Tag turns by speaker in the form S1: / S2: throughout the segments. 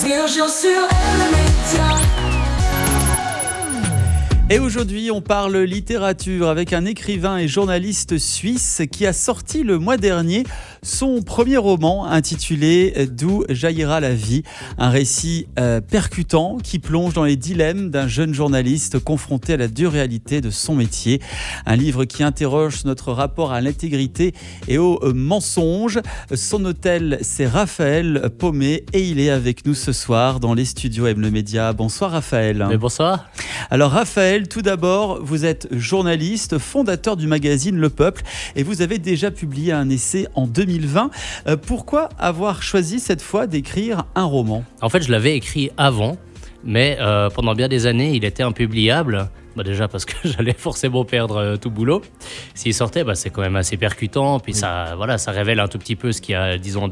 S1: Virgile sur Elementia.
S2: Et aujourd'hui, on parle littérature avec un écrivain et journaliste suisse qui a sorti le mois dernier son premier roman intitulé « D'où jaillira la vie », un récit percutant qui plonge dans les dilemmes d'un jeune journaliste confronté à la dure réalité de son métier. Un livre qui interroge notre rapport à l'intégrité et au mensonge. Son auteur, c'est Raphaël Pomé et il est avec nous ce soir dans les studios M Le Média. Bonsoir Raphaël.
S3: Mais bonsoir.
S2: Alors Raphaël, tout d'abord, vous êtes journaliste, fondateur du magazine Le Peuple et vous avez déjà publié un essai en 2020. Pourquoi avoir choisi cette fois d'écrire un roman ?
S3: En fait, je l'avais écrit avant, mais pendant bien des années, il était impubliable. Déjà parce que j'allais forcément perdre tout boulot. S'il sortait, c'est quand même assez percutant. Puis ça révèle un tout petit peu ce qu'il y a, disons,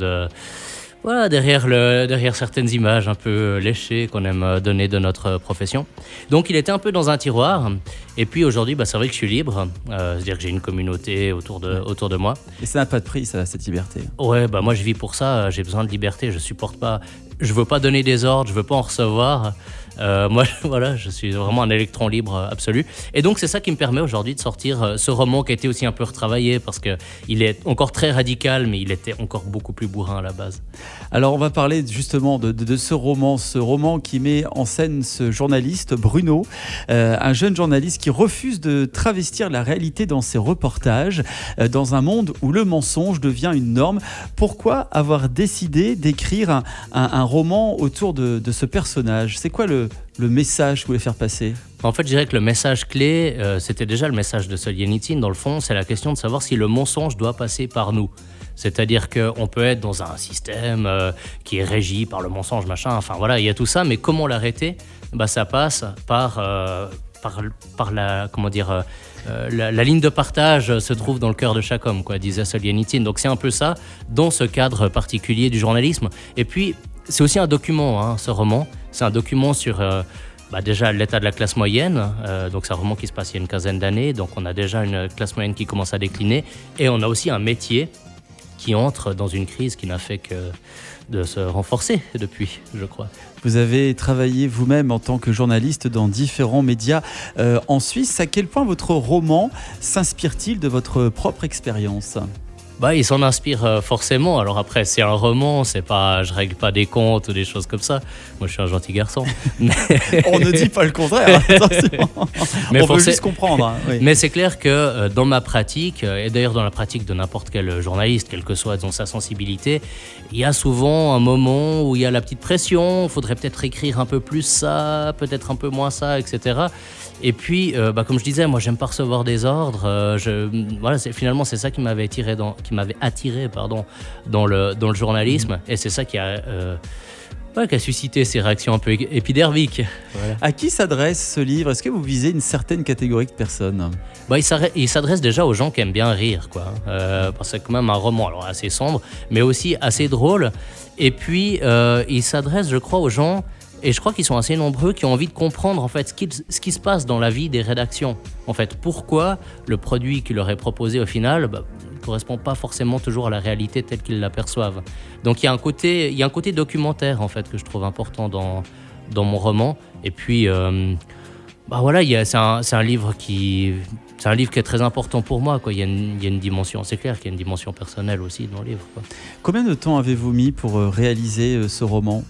S3: derrière certaines images un peu léchées qu'on aime donner de notre profession. Donc il était un peu dans un tiroir. Et puis aujourd'hui, c'est vrai que je suis libre. C'est-à-dire que j'ai une communauté autour de moi.
S2: Et ça n'a pas de prix, ça, cette liberté.
S3: Ouais, moi je vis pour ça. J'ai besoin de liberté. Je veux pas donner des ordres. Je veux pas en recevoir. Moi, je suis vraiment un électron libre absolu. Et donc, c'est ça qui me permet aujourd'hui de sortir ce roman qui a été aussi un peu retravaillé parce qu'il est encore très radical, mais il était encore beaucoup plus bourrin à la base.
S2: Alors, on va parler justement de ce roman qui met en scène ce journaliste, Bruno, un jeune journaliste qui refuse de travestir la réalité dans ses reportages, dans un monde où le mensonge devient une norme. Pourquoi avoir décidé d'écrire un roman autour de ce personnage ? C'est quoi le message que vous voulez faire passer ?
S3: En fait, je dirais que le message clé, c'était déjà le message de Solzhenitsyn. Dans le fond, c'est la question de savoir si le mensonge doit passer par nous. C'est-à-dire qu'on peut être dans un système qui est régi par le mensonge, il y a tout ça, mais comment l'arrêter ? Ça passe par la, la ligne de partage se trouve dans le cœur de chaque homme, disait Solzhenitsyn. Donc c'est un peu ça, dans ce cadre particulier du journalisme. Et puis, c'est aussi un document, ce roman. C'est un document sur déjà l'état de la classe moyenne. Donc c'est un roman qui se passe il y a une quinzaine d'années. Donc on a déjà une classe moyenne qui commence à décliner. Et on a aussi un métier qui entre dans une crise qui n'a fait que de se renforcer depuis, je crois.
S2: Vous avez travaillé vous-même en tant que journaliste dans différents médias en Suisse. À quel point votre roman s'inspire-t-il de votre propre expérience ?
S3: Il s'en inspire forcément. Alors après, c'est un roman, c'est pas, je règle pas des comptes ou des choses comme ça. Moi, je suis un gentil garçon. Mais...
S2: On ne dit pas le contraire, attention. Mais on veut juste comprendre. Oui.
S3: Mais c'est clair que dans ma pratique, et d'ailleurs dans la pratique de n'importe quel journaliste, quelle que soit sa sensibilité, il y a souvent un moment où il y a la petite pression, il faudrait peut-être écrire un peu plus ça, peut-être un peu moins ça, etc. Et puis, comme je disais, moi, j'aime pas recevoir des ordres. Finalement, c'est ça qui m'avait attiré dans le journalisme. Et c'est ça qui a suscité ces réactions un peu épidermiques. Voilà.
S2: À qui s'adresse ce livre ? Est-ce que vous visez une certaine catégorie de personnes ?
S3: Il s'adresse déjà aux gens qui aiment bien rire, parce que c'est quand même un roman assez sombre, mais aussi assez drôle. Et puis, il s'adresse, je crois, aux gens... Et je crois qu'ils sont assez nombreux qui ont envie de comprendre en fait ce qui se passe dans la vie des rédactions. En fait, pourquoi le produit qui leur est proposé au final ne correspond pas forcément toujours à la réalité telle qu'ils l'aperçoivent. Donc il y a un côté documentaire en fait que je trouve important dans mon roman. Et puis c'est un livre qui est très important pour moi. Il y a une dimension, c'est clair qu'il y a une dimension personnelle aussi dans le livre.
S2: Combien de temps avez-vous mis pour réaliser ce roman ?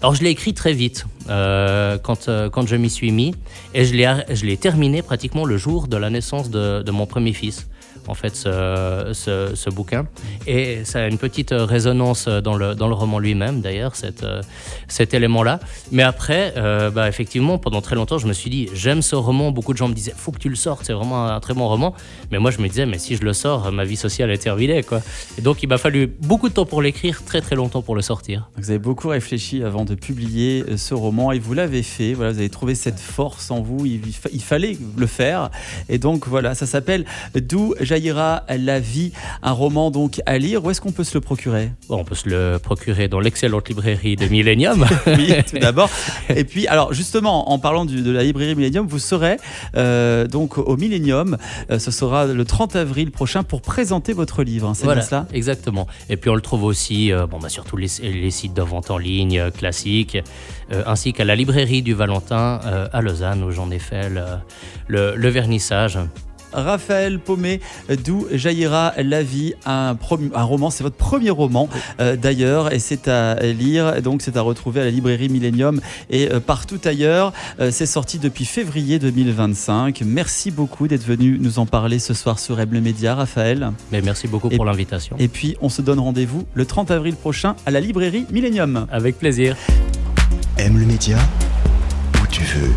S3: Alors je l'ai écrit très vite quand je m'y suis mis et je l'ai terminé pratiquement le jour de la naissance de mon premier fils. En fait, ce bouquin. Et ça a une petite résonance dans le roman lui-même, d'ailleurs, cet élément-là. Mais après, effectivement, pendant très longtemps, je me suis dit, j'aime ce roman. Beaucoup de gens me disaient, faut que tu le sortes, c'est vraiment un très bon roman. Mais moi, je me disais, mais si je le sors, ma vie sociale est terminée, Et donc, il m'a fallu beaucoup de temps pour l'écrire, très très longtemps pour le sortir.
S2: Vous avez beaucoup réfléchi avant de publier ce roman et vous l'avez fait. Voilà, vous avez trouvé cette force en vous. Il fallait le faire. Et donc, voilà, ça s'appelle « D'où jaillira la vie, un roman donc à lire. Où est-ce qu'on peut se le procurer?
S3: Bon, on peut se le procurer dans l'excellente librairie de Millennium.
S2: Oui, tout d'abord. Et puis, alors justement, en parlant de la librairie Millennium, vous serez donc au Millennium. Ce sera le 30 avril prochain pour présenter votre livre. Hein, c'est
S3: Voilà,
S2: bien cela?
S3: exactement. Et puis on le trouve aussi sur tous les sites de vente en ligne classiques, ainsi qu'à la librairie du Valentin à Lausanne, où j'en ai fait le vernissage.
S2: Raphaël Paumet, D'où jaillira la vie, un roman, c'est votre premier roman d'ailleurs, et c'est à lire, donc c'est à retrouver à la librairie Millennium et partout ailleurs. C'est sorti depuis février 2025. Merci beaucoup d'être venu nous en parler ce soir sur Aible Média, Raphaël.
S3: Mais merci beaucoup pour l'invitation.
S2: Et puis on se donne rendez-vous le 30 avril prochain à la librairie Millennium.
S3: Avec plaisir.
S4: Aime le média où tu veux.